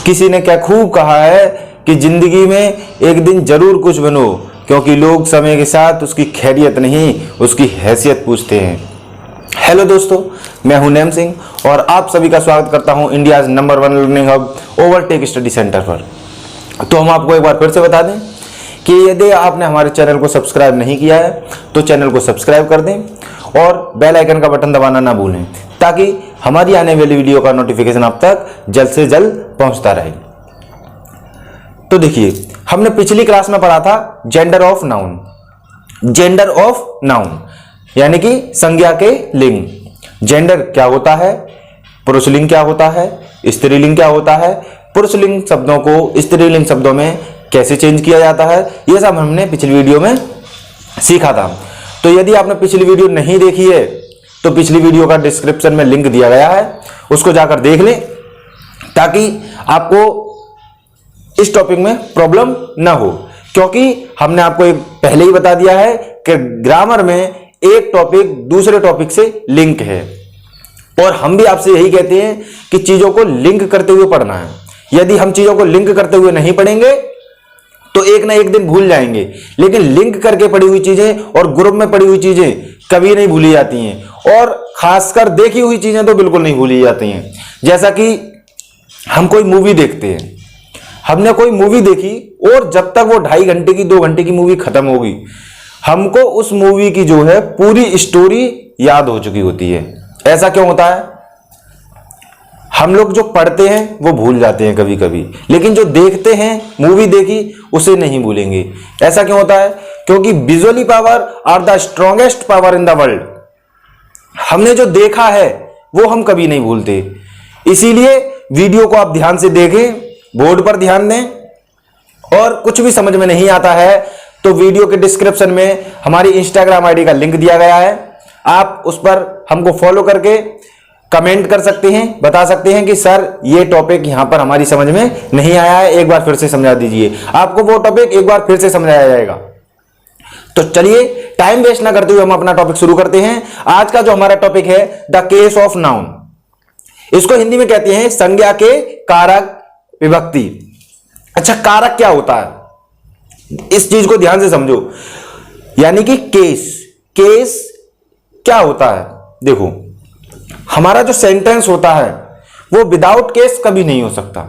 किसी ने क्या खूब कहा है कि जिंदगी में एक दिन जरूर कुछ बनो, क्योंकि लोग समय के साथ उसकी खैरियत नहीं उसकी हैसियत पूछते हैं। हेलो दोस्तों, मैं हूं नेम सिंह और आप सभी का स्वागत करता हूं India's number 1 learning hub overtake study centre पर। तो हम आपको एक बार फिर से बता दें कि यदि आपने हमारे चैनल को सब्सक्राइब नहीं किया है तो चैनल को सब्सक्राइब कर दें और बेल आइकन का बटन दबाना ना भूलें, ताकि हमारी आने वाली वीडियो का नोटिफिकेशन आप तक जल्द से जल्द पहुंचता रहे। तो देखिए, हमने पिछली क्लास में पढ़ा था gender of noun. Gender of noun यानी कि संज्ञा के लिंग। जेंडर क्या होता है, पुरुषलिंग क्या होता है, स्त्रीलिंग क्या होता है, पुरुषलिंग शब्दों को स्त्रीलिंग शब्दों में कैसे चेंज किया जाता है, यह सब हमने पिछली वीडियो में सीखा था। तो यदि आपने पिछली वीडियो नहीं देखी है तो पिछली वीडियो का डिस्क्रिप्शन में लिंक दिया गया है, उसको जाकर देख लें, ताकि आपको इस टॉपिक में प्रॉब्लम ना हो। क्योंकि हमने आपको एक पहले ही बता दिया है कि ग्रामर में एक टॉपिक दूसरे टॉपिक से लिंक है, और हम भी आपसे यही कहते हैं कि चीजों को लिंक करते हुए पढ़ना है। यदि हम चीजों को लिंक करते हुए नहीं पढ़ेंगे तो एक ना एक दिन भूल जाएंगे, लेकिन लिंक करके पढ़ी हुई चीजें और ग्रुप में पढ़ी हुई चीजें कभी नहीं भूली जाती हैं, और खासकर देखी हुई चीजें तो बिल्कुल नहीं भूली जाती हैं। जैसा कि हम कोई मूवी देखते हैं, हमने कोई मूवी देखी और जब तक वो 2.5 घंटे की 2 घंटे की मूवी खत्म होगी, हमको उस मूवी की जो है पूरी स्टोरी याद हो चुकी होती है। ऐसा क्यों होता है? हम लोग जो पढ़ते हैं वो भूल जाते हैं कभी कभी, लेकिन जो देखते हैं, मूवी देखी, उसे नहीं भूलेंगे। ऐसा क्यों होता है? क्योंकि visually power are the strongest power in the world. हमने जो देखा है वो हम कभी नहीं भूलते। इसीलिए वीडियो को आप ध्यान से देखें, बोर्ड पर ध्यान दें, और कुछ भी समझ में नहीं आता है तो वीडियो के डिस्क्रिप्शन में हमारी इंस्टाग्राम आईडी का लिंक दिया गया है। आप उस पर हमको फॉलो करके कमेंट कर सकते हैं, बता सकते हैं कि सर ये टॉपिक यहां पर हमारी समझ में नहीं आया है, एक बार फिर से समझा दीजिए। आपको वो टॉपिक एक बार फिर से समझाया जाएगा। तो चलिए, टाइम वेस्ट ना करते हुए हम अपना टॉपिक शुरू करते हैं। आज का जो हमारा टॉपिक है द केस ऑफ नाउन। इसको हिंदी में कहते हैं संज्ञा के कारक विभक्ति। अच्छा, कारक क्या होता है इस चीज को ध्यान से समझो। यानी कि केस। केस क्या होता है? देखो, हमारा जो सेंटेंस होता है वो विदाउट केस कभी नहीं हो सकता,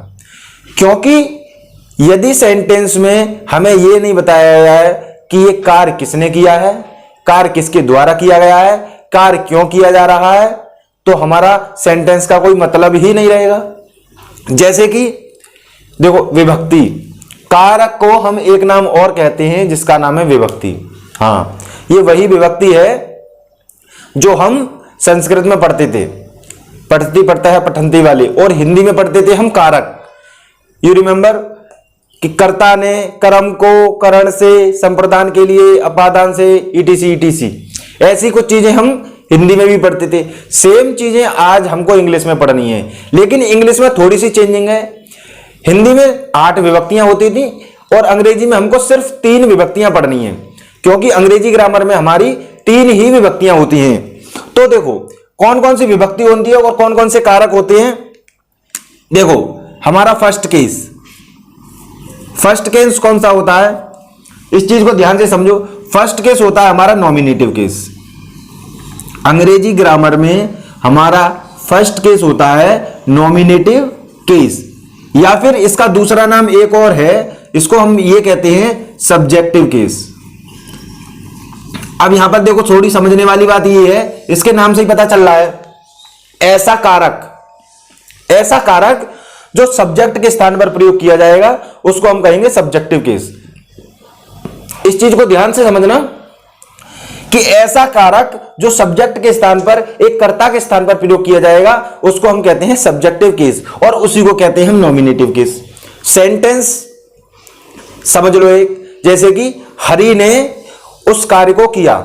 क्योंकि यदि सेंटेंस में हमें यह नहीं बताया गया है कि यह कार्य किसने किया है, कार्य किसके द्वारा किया गया है, कार्य क्यों किया जा रहा है, तो हमारा सेंटेंस का कोई मतलब ही नहीं रहेगा। जैसे कि देखो, विभक्ति। कारक को हम एक नाम और कहते हैं जिसका नाम है विभक्ति। हाँ, ये वही विभक्ति है जो हम संस्कृत में पढ़ते थे, पढ़ती पढ़ता है पठंती वाले, और हिंदी में पढ़ते थे हम कारक। यू रिमेंबर कि कर्ता ने कर्म को करण से, संप्रदान के लिए अपादान से, ईटीसी ईटीसी, ऐसी कुछ चीजें हम हिंदी में भी पढ़ते थे। सेम चीजें आज हमको इंग्लिश में पढ़नी है, लेकिन इंग्लिश में थोड़ी सी चेंजिंग है। हिंदी में 8 विभक्तियां होती थी और अंग्रेजी में हमको सिर्फ 3 विभक्तियां पढ़नी है, क्योंकि अंग्रेजी ग्रामर में हमारी 3 ही विभक्तियां होती हैं। तो देखो, कौन कौन सी विभक्ति होती है और कौन कौन से कारक होते हैं। देखो, हमारा फर्स्ट केस। फर्स्ट केस कौन सा होता है, इस चीज को ध्यान से समझो। फर्स्ट केस होता है हमारा नॉमिनेटिव केस। अंग्रेजी ग्रामर में हमारा फर्स्ट केस होता है नॉमिनेटिव केस, या फिर इसका दूसरा नाम एक और है, इसको हम ये कहते हैं सब्जेक्टिव केस। अब यहां पर देखो, थोड़ी समझने वाली बात ये है, इसके नाम से ही पता चल रहा है, ऐसा कारक। ऐसा कारक जो सब्जेक्ट के स्थान पर प्रयोग किया जाएगा उसको हम कहेंगे सब्जेक्टिव केस। इस चीज को ध्यान से समझना कि ऐसा कारक जो सब्जेक्ट के स्थान पर, एक कर्ता के स्थान पर प्रयोग किया जाएगा उसको हम कहते हैं सब्जेक्टिव केस, और उसी को कहते हैं हम नॉमिनेटिव केस। सेंटेंस समझ लो एक, जैसे कि हरि ने उस कार्य को किया।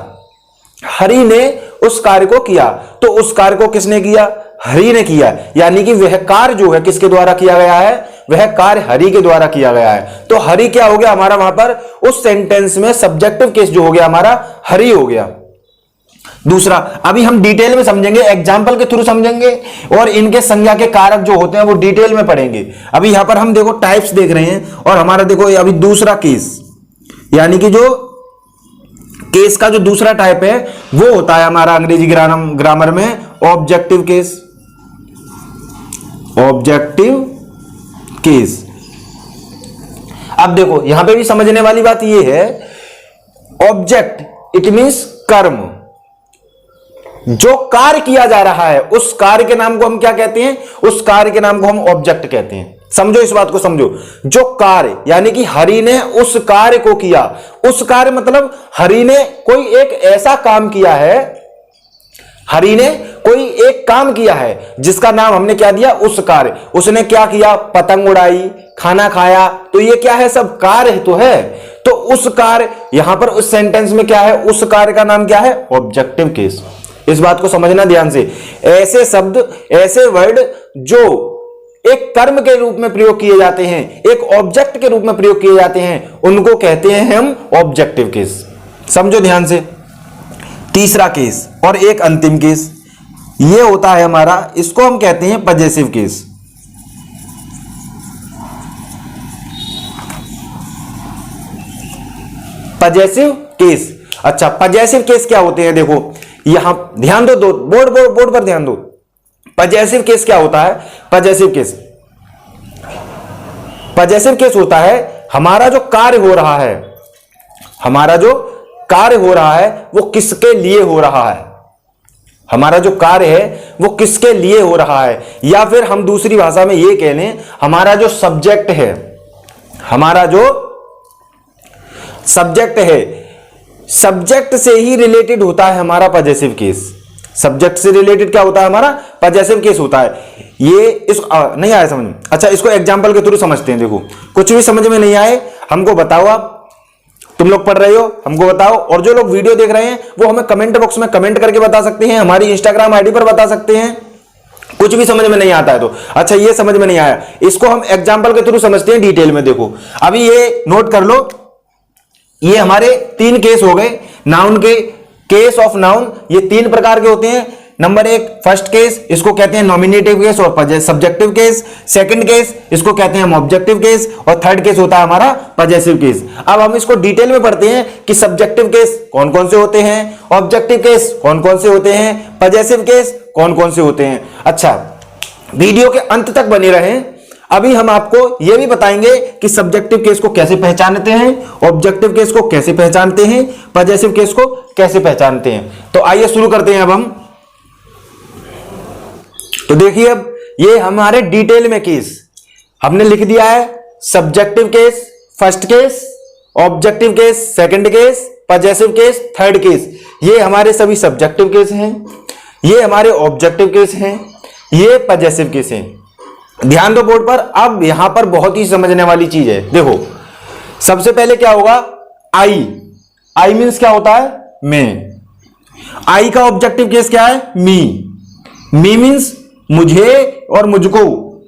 हरि ने उस कार्य को किया, तो उस कार्य को किसने किया? हरि ने किया। यानी कि वह कार्य जो है किसके द्वारा किया गया है? वह कार्य हरि के द्वारा किया गया है। तो हरि क्या हो गया हमारा? वहां पर उस सेंटेंस में सब्जेक्टिव केस जो हो गया हमारा, हरि हो गया। दूसरा, अभी हम डिटेल में समझेंगे, एग्जाम्पल के थ्रू समझेंगे और इनके संज्ञा के कारक जो होते हैं वो डिटेल में पढ़ेंगे। अभी यहां पर हम देखो टाइप्स देख रहे हैं और हमारा देखो अभी दूसरा केस, यानी कि जो केस का जो दूसरा टाइप है वो होता है हमारा अंग्रेजी ग्रामर में ऑब्जेक्टिव केस। Objective case. अब देखो यहां पे भी समझने वाली बात ये है, ऑब्जेक्ट इट मींस कर्म, जो कार्य किया जा रहा है उस कार्य के नाम को हम क्या कहते हैं, उस कार्य के नाम को हम ऑब्जेक्ट कहते हैं। समझो इस बात को, समझो, जो कार्य यानी कि हरि ने उस कार्य को किया, उस कार्य मतलब हरि ने कोई एक ऐसा काम किया है, हरि ने कोई एक काम किया है जिसका नाम हमने क्या दिया, उस कार्य। उसने क्या किया, पतंग उड़ाई, खाना खाया, तो ये क्या है, सब कार्य तो है। तो उस कार्य, यहां पर उस सेंटेंस में क्या है, उस कार्य का नाम क्या है, ऑब्जेक्टिव केस। इस बात को समझना ध्यान से। ऐसे शब्द, ऐसे वर्ड जो एक कर्म के रूप में प्रयोग किए जाते हैं, एक ऑब्जेक्ट के रूप में प्रयोग किए जाते हैं, उनको कहते हैं हम ऑब्जेक्टिव केस। समझो ध्यान से। तीसरा केस और एक अंतिम केस ये होता है हमारा, इसको हम कहते हैं पजेसिव केस। Possessive case. अच्छा, पजेसिव केस क्या होते हैं, देखो यहां ध्यान दो, बोर्ड पर ध्यान दो। पजेसिव केस क्या होता है, पजेसिव केस, पजेसिव केस होता है हमारा जो कार्य हो रहा है, हमारा जो कार्य हो रहा है वो किसके लिए हो रहा है, हमारा जो कार्य है वो किसके लिए हो रहा है, या फिर हम दूसरी भाषा में ये कह लें, हमारा जो सब्जेक्ट है, हमारा जो सब्जेक्ट है, सब्जेक्ट से ही रिलेटेड होता है हमारा पजेसिव केस। सब्जेक्ट से रिलेटेड क्या होता है, हमारा पजेसिव केस होता है। ये नहीं आया समझ में? अच्छा, इसको एग्जांपल के थ्रू समझते हैं। देखो कुछ भी समझ में नहीं आए हमको बताओ, आप तुम लोग पढ़ रहे हो हमको बताओ, और जो लोग वीडियो देख रहे हैं वो हमें कमेंट बॉक्स में कमेंट करके बता सकते हैं, हमारी इंस्टाग्राम आईडी पर बता सकते हैं। कुछ भी समझ में नहीं आता है तो। अच्छा, ये समझ में नहीं आया, इसको हम एग्जाम्पल के थ्रू समझते हैं डिटेल में। देखो अभी ये नोट कर लो, ये हमारे 3 केस हो गए नाउन के, केस ऑफ नाउन। ये 3 प्रकार के होते हैं। नंबर 1 फर्स्ट केस, इसको कहते हैं नॉमिनेटिव केस और सब्जेक्टिव केस। सेकंड केस, इसको कहते हैं हम ऑब्जेक्टिव केस, और थर्ड केस होता है हमारा पजेसिव केस। अब हम इसको डिटेल में पढ़ते हैं कि सब्जेक्टिव केस कौन कौन से होते हैं, ऑब्जेक्टिव केस कौन कौन से होते हैं, पजेसिव केस कौन कौन से होते हैं। अच्छा, वीडियो के अंत तक बने रहें। अभी हम आपको यह भी बताएंगे कि सब्जेक्टिव केस को कैसे पहचानते हैं, ऑब्जेक्टिव केस को कैसे पहचानते हैं, पजेसिव केस को कैसे पहचानते हैं। तो आइए शुरू करते हैं अब हम। तो देखिए, अब ये हमारे डिटेल में केस हमने लिख दिया है। Subjective case first case, objective case second case, possessive case third case. ये हमारे सभी सब्जेक्टिव केस हैं, ये हमारे ऑब्जेक्टिव केस हैं, ये पजेसिव केस हैं। ध्यान दो बोर्ड पर। अब यहां पर बहुत ही समझने वाली चीज है। देखो सबसे पहले क्या होगा, आई। आई मीन्स क्या होता है, मैं। आई का ऑब्जेक्टिव केस क्या है, मी। मी मीन्स मुझे और मुझको।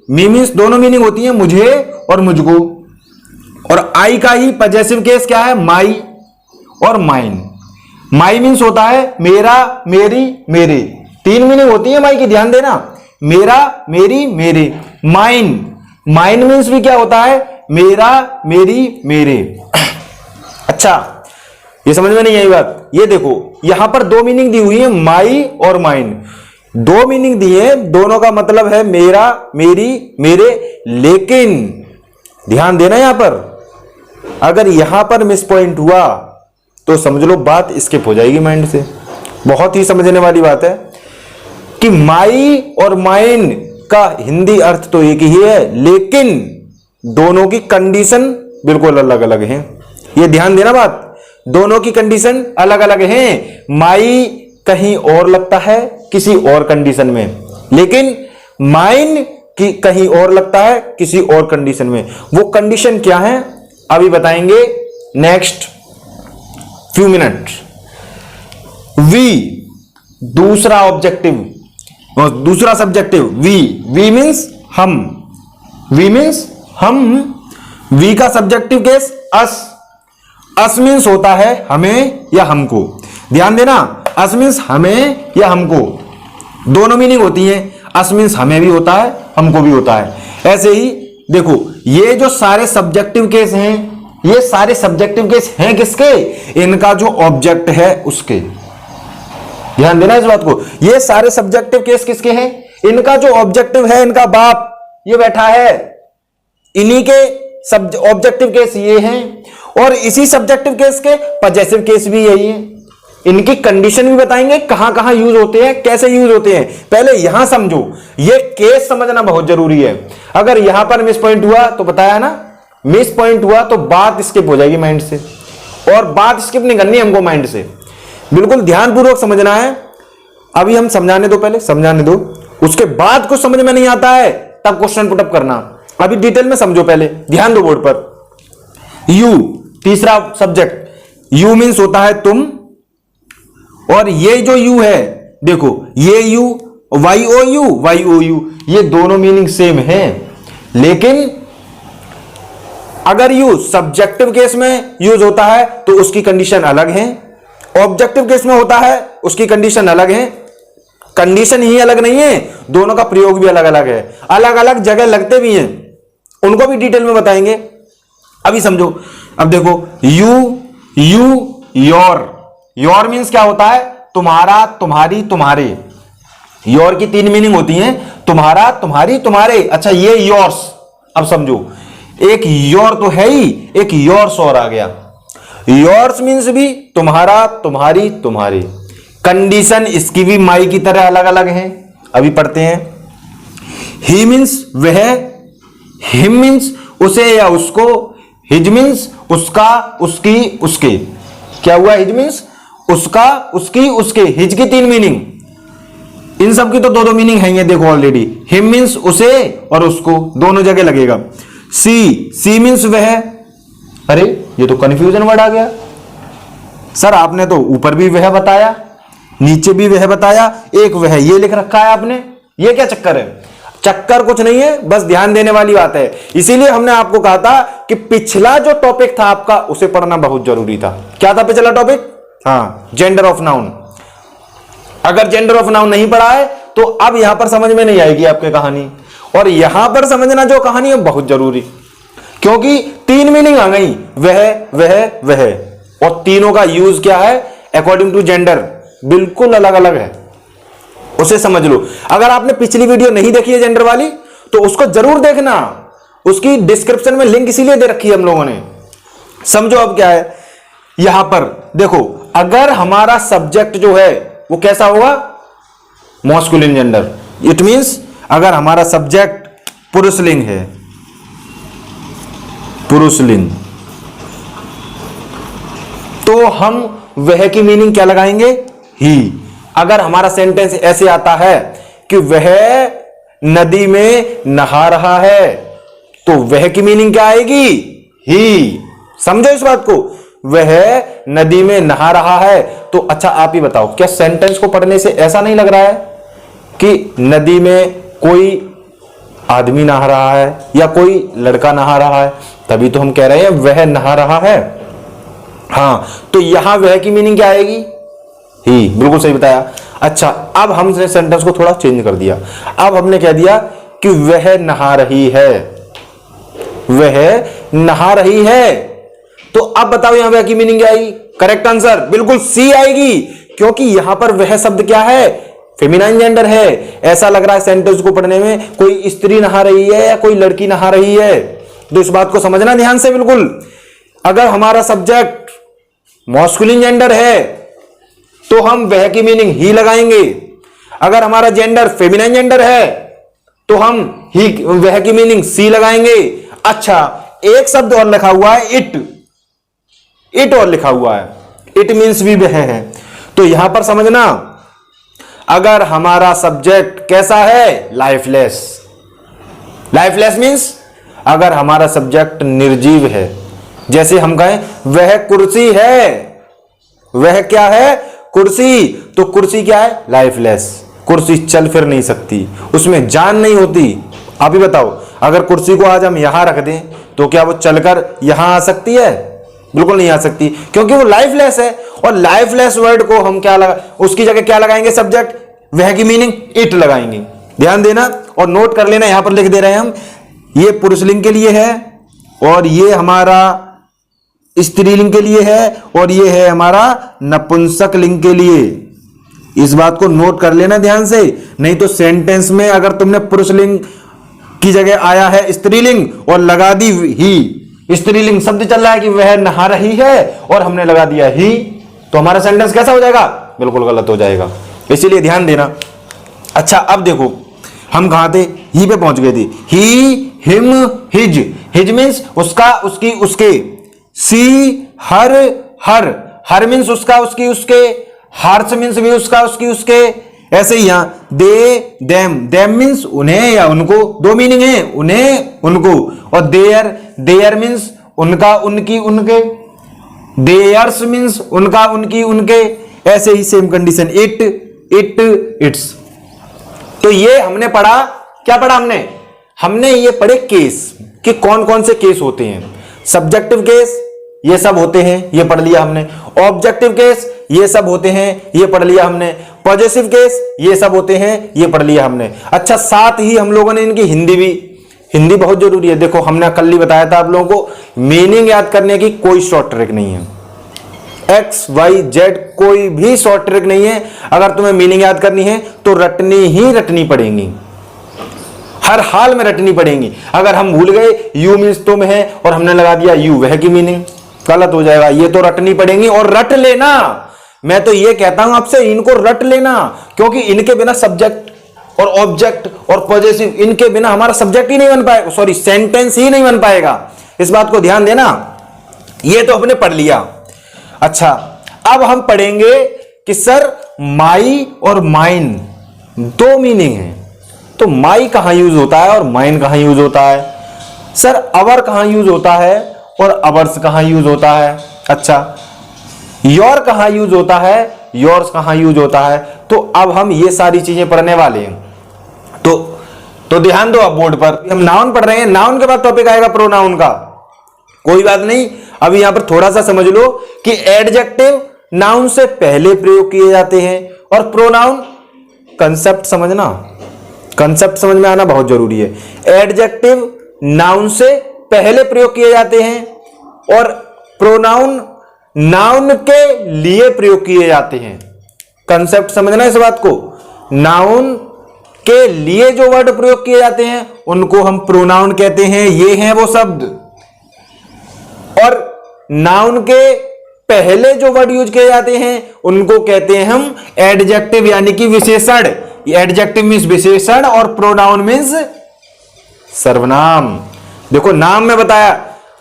मी मीन्स दोनों मीनिंग होती है, मुझे और मुझको। और आई का ही पजेसिव केस क्या है, माई और माइन। माई मीन्स होता है मेरा, मेरी, मेरे। 3 मीनिंग होती है माई की, ध्यान देना। मेरा, मेरी, मेरे। माइन, माइन मीन्स भी क्या होता है, मेरा, मेरी, मेरे। अच्छा, ये समझ में नहीं आई बात। ये देखो यहां पर 2 मीनिंग दी हुई है, माई और माइन। 2 मीनिंग दी है, दोनों का मतलब है मेरा, मेरी, मेरे। लेकिन ध्यान देना, यहां पर अगर यहां पर मिस पॉइंट हुआ तो समझ लो बात स्किप हो जाएगी माइंड से। बहुत ही समझने वाली बात है कि माई और माइन का हिंदी अर्थ तो एक ही है, लेकिन दोनों की कंडीशन बिल्कुल अलग अलग है। ये ध्यान देना बात, दोनों की कंडीशन अलग अलग है। माई कहीं और लगता है किसी और कंडीशन में, लेकिन माइन की कहीं और लगता है किसी और कंडीशन में। वो कंडीशन क्या है अभी बताएंगे नेक्स्ट फ्यू मिनट। वी दूसरा ऑब्जेक्टिव, दूसरा सब्जेक्टिव वी। वी मीन्स हम, वी मीन्स हम। वी का सब्जेक्टिव केस अस। अस मीन्स होता है हमें या हमको। ध्यान देना, अस मीन्स हमें या हमको, दोनों मीनिंग होती है। अस मीन्स हमें भी होता है, हमको भी होता है। ऐसे ही देखो, ये जो सारे सब्जेक्टिव केस हैं, ये सारे सब्जेक्टिव केस हैं किसके? इनका जो ऑब्जेक्ट है उसके। ध्यान देना इस बात को, ये सारे सब्जेक्टिव केस किसके हैं? इनका जो ऑब्जेक्टिव है, इनका बाप ये बैठा है, इन्हीं के ऑब्जेक्टिव केस ये हैं, और इसी सब्जेक्टिव केस के पजेसिव केस भी यही है। इनकी कंडीशन भी बताएंगे, कहां कहां यूज होते हैं, कैसे यूज होते हैं। पहले यहां समझो, ये केस समझना बहुत जरूरी है। अगर यहां पर मिस पॉइंट हुआ तो बताया ना, मिस पॉइंट हुआ तो बात स्किप हो जाएगी माइंड से, और बात स्किप नहीं करनी हमको माइंड से, बिल्कुल ध्यानपूर्वक समझना है। अभी हम समझाने दो, पहले समझाने दो, उसके बाद कुछ समझ में नहीं आता है तब क्वेश्चन पुटअप करना। अभी डिटेल में समझो, पहले ध्यान दो बोर्ड पर। यू, तीसरा सब्जेक्ट, यू मीन्स होता है तुम, और ये जो यू है, देखो ये यू, वाई ओ यू, ये दोनों मीनिंग सेम है, लेकिन अगर यू सब्जेक्टिव केस में यूज होता है तो उसकी कंडीशन अलग है, ऑब्जेक्टिव केस में होता है उसकी कंडीशन अलग है। कंडीशन ही अलग नहीं है, दोनों का प्रयोग भी अलग अलग है, अलग अलग जगह लगते भी हैं, उनको भी डिटेल में बताएंगे। अभी समझो, अब देखो योर मीन्स क्या होता है? तुम्हारा, तुम्हारी, तुम्हारे। योर की तीन मीनिंग होती हैं, तुम्हारा, तुम्हारी, तुम्हारे। अच्छा, ये योर्स, अब समझो, एक योर तो है ही, एक योर्स और आ गया। योर्स मीन्स भी तुम्हारा, तुम्हारी, तुम्हारे। कंडीशन इसकी भी माई की तरह अलग अलग है, अभी पढ़ते हैं। ही मीन्स वह, हिम मीन्स उसे या उसको, हिज मीन्स उसका, उसकी, उसके। क्या हुआ? हिज मीन्स उसका, उसकी, उसके। हिज की तीन मीनिंग, इन सब की तो दो दो मीनिंग है, ये देखो ऑलरेडी। हिम मीन्स उसे और उसको, दोनों जगह लगेगा। सी मीन्स वह। अरे ये तो कंफ्यूजन वर्ड आ गया सर, आपने तो ऊपर भी वह बताया, नीचे भी वह बताया, एक वह ये लिख रखा है आपने, ये क्या चक्कर है? चक्कर कुछ नहीं है, बस ध्यान देने वाली बात है। इसीलिए हमने आपको कहा था कि पिछला जो टॉपिक था आपका, उसे पढ़ना बहुत जरूरी था। क्या था पिछला टॉपिक? हाँ, जेंडर ऑफ नाउन। अगर जेंडर ऑफ नाउन नहीं पढ़ा है तो अब यहां पर समझ में नहीं आएगी आपके कहानी, और यहां पर समझना जो कहानी है बहुत जरूरी, क्योंकि तीन मीनिंग आ गई, वह, और तीनों का यूज क्या है अकॉर्डिंग टू जेंडर, बिल्कुल अलग अलग है, उसे समझ लो। अगर आपने पिछली वीडियो नहीं देखी है जेंडर वाली तो उसको जरूर देखना, उसकी डिस्क्रिप्शन में लिंक इसीलिए दे रखी है हम लोगों ने। समझो अब क्या है यहां पर, देखो अगर हमारा सब्जेक्ट जो है वो कैसा होगा? मॉस्कुलिन जेंडर। इट मींस अगर हमारा सब्जेक्ट पुरुषलिंग है, पुरुषलिंग, तो हम वह की मीनिंग क्या लगाएंगे? ही। अगर हमारा सेंटेंस ऐसे आता है कि वह नदी में नहा रहा है, तो वह की मीनिंग क्या आएगी? ही। समझो इस बात को, वह नदी में नहा रहा है। तो अच्छा आप ही बताओ, क्या सेंटेंस को पढ़ने से ऐसा नहीं लग रहा है कि नदी में कोई आदमी नहा रहा है या कोई लड़का नहा रहा है? तभी तो हम कह रहे हैं वह नहा रहा है। हाँ, तो यहां वह की मीनिंग क्या आएगी? ही। बिल्कुल सही बताया। अच्छा, अब हमने सेंटेंस को थोड़ा चेंज कर दिया। अब हमने कह दिया कि वह नहा रही है, वह नहा रही है। तो अब बताओ यहां वह की मीनिंग क्या आएगी? करेक्ट आंसर बिल्कुल सी आएगी, क्योंकि यहां पर वह शब्द क्या है? फेमिनाइन जेंडर है। ऐसा लग रहा है सेंटेंस को पढ़ने में कोई स्त्री नहा रही है या कोई लड़की नहा रही है, तो इस बात को समझना ध्यान से बिल्कुल। अगर हमारा सब्जेक्ट मॉस्कुलिन जेंडर है तो हम वह की मीनिंग ही लगाएंगे। अगर हमारा जेंडर फेमिनाइन जेंडर है तो हम ही वह की मीनिंग सी लगाएंगे। अच्छा, एक शब्द और लिखा हुआ है इट, इट और लिखा हुआ है, इट मीन्स भी वह है। तो यहां पर समझना, अगर हमारा सब्जेक्ट कैसा है? लाइफलेस। लाइफलेस मीन्स अगर हमारा सब्जेक्ट निर्जीव है, जैसे हम कहें वह कुर्सी है, वह क्या है? कुर्सी। तो कुर्सी क्या है? लाइफलेस। कुर्सी चल फिर नहीं सकती, उसमें जान नहीं होती। आप ही बताओ, अगर कुर्सी को आज हम यहां रख दें तो क्या वो चलकर यहां आ सकती है? बिल्कुल नहीं आ सकती, क्योंकि वो लाइफलेस है। और लाइफलेस वर्ड को हम क्या लगा, उसकी जगह क्या लगाएंगे, सब्जेक्ट, वह की मीनिंग इट लगाएंगे। ध्यान देना और नोट कर लेना, यहां पर लिख दे रहे हैं हम, ये पुरुषलिंग के लिए है और ये हमारा स्त्रीलिंग के लिए है और ये है हमारा नपुंसक लिंग के लिए। इस बात को नोट कर लेना ध्यान से, नहीं तो सेंटेंस में अगर तुमने पुरुषलिंग की जगह आया है स्त्रीलिंग और लगा दी ही, स्त्रीलिंग शब्द चल रहा है कि वह नहा रही है और हमने लगा दिया ही, तो हमारा सेंटेंस कैसा हो जाएगा, बिल्कुल गलत हो जाएगा। इसीलिए ध्यान देना। अच्छा अब देखो हम कहां थे, ही पे पहुंच गए थे। ही, हिम, हिज। हिज मीन्स उसका, उसकी, उसके। सी, हर, हर। हर मीन्स उसका, उसकी, उसके। हर्ष मीन्स भी उसका, उसकी, उसके। ऐसे ही यहां दे, देम। देम मीन्स उन्हें या उनको, दो मीनिंग है, उन्हें, उनको। और देयर, देयर मीन्स उनका, उनकी, उनके। देयर्स मीन्स उनका, उनकी, उनके। ऐसे ही same condition it, it, its. तो ये हमने पढ़ा, क्या पढ़ा हमने, हमने ये पढ़े केस कि कौन कौन से केस होते हैं। सब्जेक्टिव केस ये सब होते हैं, ये पढ़ लिया हमने। ऑब्जेक्टिव केस ये सब होते हैं, ये पढ़ लिया हमने। पॉजेसिव केस ये सब होते हैं, ये पढ़ लिया हमने। अच्छा साथ ही हम लोगों ने इनकी हिंदी भी, हिंदी बहुत जरूरी है। देखो हमने कल ही बताया था आप लोगों को, मीनिंग याद करने की कोई शॉर्ट ट्रिक नहीं है, एक्स वाई जेड कोई भी शॉर्ट ट्रिक नहीं है। अगर तुम्हें मीनिंग याद करनी है तो रटनी ही रटनी पड़ेंगी, हर हाल में रटनी पड़ेंगी। अगर हम भूल गए यू मीन्स तुम है और हमने लगा दिया यू वह की मीनिंग, गलत हो जाएगा। ये तो रटनी पड़ेंगी और रट लेना। मैं तो ये कहता हूं आपसे, इनको रट लेना, क्योंकि इनके बिना सब्जेक्ट और ऑब्जेक्ट और पॉजेसिव, इनके बिना हमारा सब्जेक्ट ही नहीं बन पाएगा, सॉरी सेंटेंस ही नहीं बन पाएगा। इस बात को ध्यान देना। ये तो हमने पढ़ लिया। अच्छा अब हम पढ़ेंगे कि सर माई और माइन दो मीनिंग है, तो माई कहां यूज होता है और माइन कहां यूज होता है। सर अवर कहां यूज होता है और अवर्स कहां यूज होता है। अच्छा योर कहां यूज होता है, योर्स कहां यूज होता है। तो अब हम ये सारी चीजें पढ़ने वाले हैं। तो ध्यान दो, अब बोर्ड पर हम नाउन पढ़ रहे हैं, नाउन के बाद टॉपिक आएगा प्रोनाउन का। कोई बात नहीं, अभी यहां पर थोड़ा सा समझ लो कि एडजेक्टिव नाउन से पहले प्रयोग किए जाते हैं और प्रोनाउन, कंसेप्ट समझना, कंसेप्ट समझ में आना बहुत जरूरी है। एडजेक्टिव नाउन से पहले प्रयोग किए जाते हैं और प्रोनाउन नाउन के लिए प्रयोग किए जाते हैं। कंसेप्ट समझना इस बात को, नाउन के लिए जो वर्ड प्रयोग किए जाते हैं उनको हम प्रोनाउन कहते हैं, ये हैं वो शब्द। और नाउन के पहले जो वर्ड यूज किए जाते हैं उनको कहते हैं हम एडजेक्टिव, यानी कि विशेषण। एडजेक्टिव मीन्स विशेषण और प्रोनाउन मीन्स सर्वनाम। देखो नाम में बताया,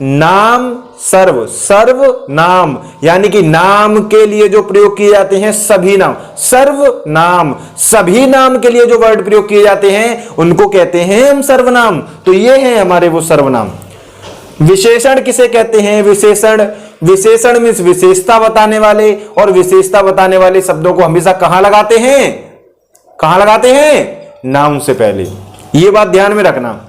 नाम सर्व, सर्व नाम, यानी कि नाम के लिए जो प्रयोग किए जाते हैं सभी नाम, सर्व नाम, सभी नाम के लिए जो वर्ड प्रयोग किए जाते हैं उनको कहते हैं हम सर्वनाम। तो ये हैं हमारे वो सर्वनाम। विशेषण किसे कहते हैं, विशेषण, विशेषण मीन्स विशेषता बताने वाले, और विशेषता बताने वाले शब्दों को हमेशा कहां लगाते हैं, कहां लगाते हैं, नाउन से पहले। ये बात ध्यान में रखना।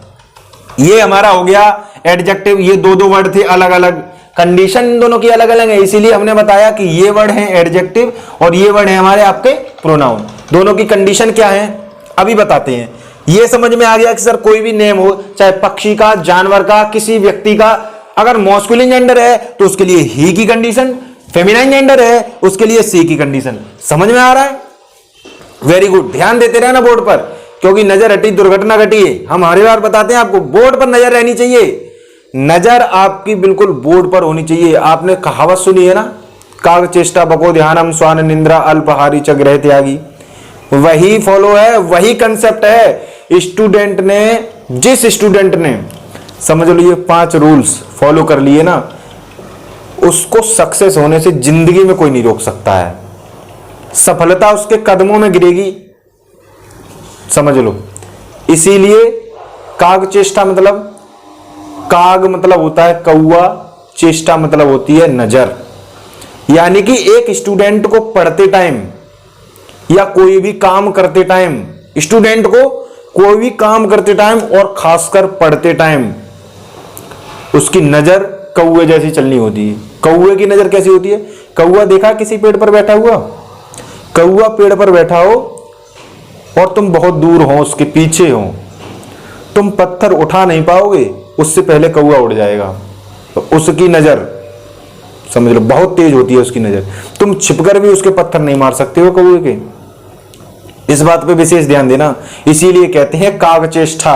ये हमारा हो गया एडजेक्टिव। ये दो दो वर्ड थे अलग अलग, कंडीशन इन दोनों की अलग अलग है, इसीलिए हमने बताया कि ये वर्ड है एडजेक्टिव और ये वर्ड है हमारे आपके प्रोनाउन। दोनों की कंडीशन क्या है अभी बताते हैं। ये समझ में आ गया कि सर कोई भी नेम हो, चाहे पक्षी का, जानवर का, किसी व्यक्ति का, अगर मॉस्कुलिन जेंडर है तो उसके लिए ही की कंडीशन, फेमिनाइन जेंडर है उसके लिए सी की कंडीशन। समझ में आ रहा है? वेरी गुड, ध्यान देते रहना बोर्ड पर, क्योंकि नजर हटी दुर्घटना घटी है। हम हर बार बताते हैं आपको, बोर्ड पर नजर रहनी चाहिए, नजर आपकी बिल्कुल बोर्ड पर होनी चाहिए। आपने कहावत सुनी है ना, काग चेष्टा बको ध्यानम स्वान निंद्रा अल्पहारी च ग्रह त्यागी, वही फॉलो है, वही कंसेप्ट है। स्टूडेंट ने, जिस स्टूडेंट ने समझ लो ये 5 रूल्स फॉलो कर लिए ना, उसको सक्सेस होने से जिंदगी में कोई नहीं रोक सकता है। सफलता उसके कदमों में गिरेगी, समझ लो। इसीलिए काग चेष्टा मतलब, काग मतलब होता है कौआ, चेष्टा मतलब होती है नजर। यानी कि एक स्टूडेंट को पढ़ते टाइम या कोई भी काम करते टाइम, स्टूडेंट को कोई भी काम करते टाइम और खासकर पढ़ते टाइम उसकी नजर कौवे जैसी चलनी होती है। कौवे की नजर कैसी होती है? कौवा देखा किसी पेड़ पर बैठा हुआ? कौवा पेड़ पर बैठा हो और तुम बहुत दूर हो, उसके पीछे हो, तुम पत्थर उठा नहीं पाओगे, उससे पहले कौवा उड़ जाएगा। तो उसकी नजर समझ लो बहुत तेज होती है उसकी नजर, तुम छिपकर भी उसके पत्थर नहीं मार सकते हो कौवे के। इस बात पे विशेष ध्यान देना। इसीलिए कहते हैं कागचेष्टा।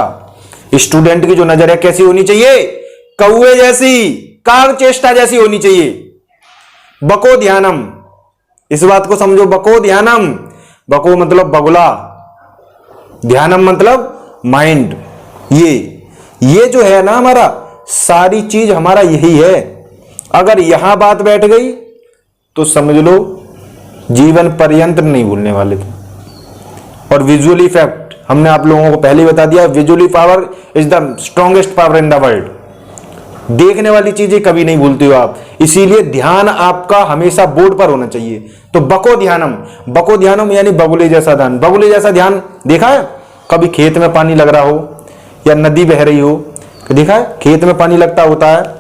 स्टूडेंट की जो नजर है कैसी होनी चाहिए? कौवे जैसी, कागचेष्टा जैसी होनी चाहिए। बको ध्यानम, इस बात को समझो। बको ध्यानम, बको मतलब बगुला, ध्यानम मतलब माइंड। ये जो है ना हमारा, सारी चीज हमारा यही है। अगर यहां बात बैठ गई तो समझ लो जीवन पर्यंत नहीं भूलने वाले थे। और विजुअल इफेक्ट हमने आप लोगों को पहले ही बता दिया, visually power is the strongest power in the world. देखने वाली चीजें कभी नहीं भूलते हो आप, इसीलिए ध्यान आपका हमेशा बोर्ड पर होना चाहिए। तो बको ध्यानम, बको ध्यानम यानी बगुले जैसा ध्यान। बगुले जैसा ध्यान देखा है? कभी खेत में पानी लग रहा हो या नदी बह रही हो, देखा है? खेत में पानी लगता होता है